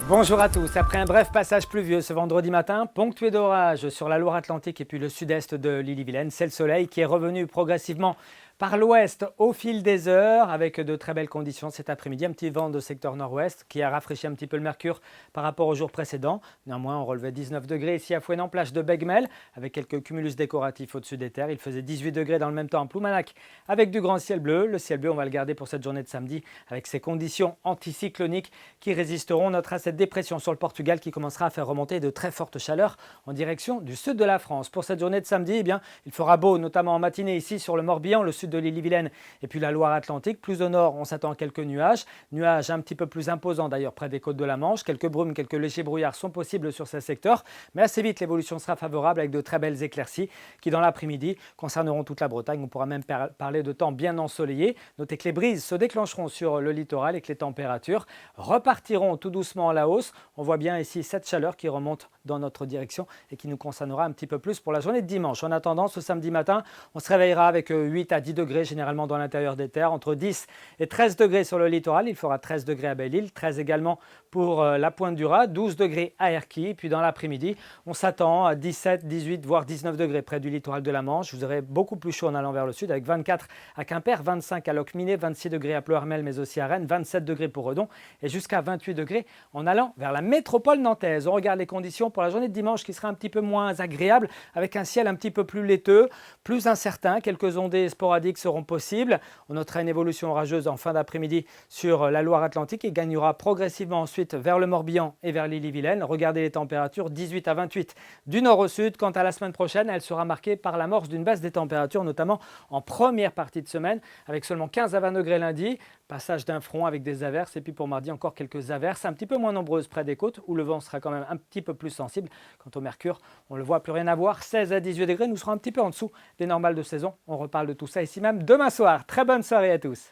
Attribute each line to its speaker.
Speaker 1: Bonjour à tous. Après un bref passage pluvieux ce vendredi matin, ponctué d'orages sur la Loire-Atlantique et puis le sud-est de l'Ille-et-Vilaine, c'est le soleil qui est revenu progressivement par l'ouest au fil des heures avec de très belles conditions cet après-midi. Un petit vent de secteur nord-ouest qui a rafraîchi un petit peu le mercure par rapport au jour précédent. Néanmoins, on relevait 19 degrés ici à Fouesnant, plage de Begmel, avec quelques cumulus décoratifs au-dessus des terres. Il faisait 18 degrés dans le même temps à Ploumanac avec du grand ciel bleu. Le ciel bleu, on va le garder pour cette journée de samedi avec ces conditions anticycloniques qui résisteront notamment à cette dépression sur le Portugal qui commencera à faire remonter de très fortes chaleurs en direction du sud de la France. Pour cette journée de samedi, eh bien, il fera beau, notamment en matinée ici sur le Morbihan, le sud de l'Ille-et-Vilaine et puis la Loire-Atlantique. Plus au nord, on s'attend à quelques nuages. Nuages un petit peu plus imposants d'ailleurs près des côtes de la Manche. Quelques brumes, quelques légers brouillards sont possibles sur ces secteurs. Mais assez vite, l'évolution sera favorable avec de très belles éclaircies qui, dans l'après-midi, concerneront toute la Bretagne. On pourra même parler de temps bien ensoleillé. Notez que les brises se déclencheront sur le littoral et que les températures repartiront tout doucement à la hausse. On voit bien ici cette chaleur qui remonte dans notre direction et qui nous concernera un petit peu plus pour la journée de dimanche. En attendant, ce samedi matin, on se réveillera avec 8 à 10 degrés généralement dans l'intérieur des terres, entre 10 et 13 degrés sur le littoral. Il fera 13 degrés à Belle-Île, 13 également pour la Pointe du Raz, 12 degrés à Erquy. Puis dans l'après-midi, on s'attend à 17, 18, voire 19 degrés près du littoral de la Manche. Vous aurez beaucoup plus chaud en allant vers le sud avec 24 à Quimper, 25 à Locminé, 26 degrés à Pleuhermel mais aussi à Rennes, 27 degrés pour Redon et jusqu'à 28 degrés en allant vers la métropole nantaise. On regarde les conditions pour la journée de dimanche qui sera un petit peu moins agréable avec un ciel un petit peu plus laiteux, plus incertain. Quelques ondées sporadiques seront possibles. On notera une évolution orageuse en fin d'après-midi sur la Loire-Atlantique et gagnera progressivement ensuite vers le Morbihan et vers l'Ille-et-Vilaine. Regardez les températures, 18 à 28 du nord au sud. Quant à la semaine prochaine, elle sera marquée par l'amorce d'une baisse des températures, notamment en première partie de semaine, avec seulement 15 à 20 degrés lundi, passage d'un front avec des averses, et puis pour mardi encore quelques averses, un petit peu moins nombreuses près des côtes, où le vent sera quand même un petit peu plus sensible. Quant au mercure, on le voit, plus rien à voir, 16 à 18 degrés, nous serons un petit peu en dessous des normales de saison. On reparle de tout ça ici même demain soir. Très bonne soirée à tous.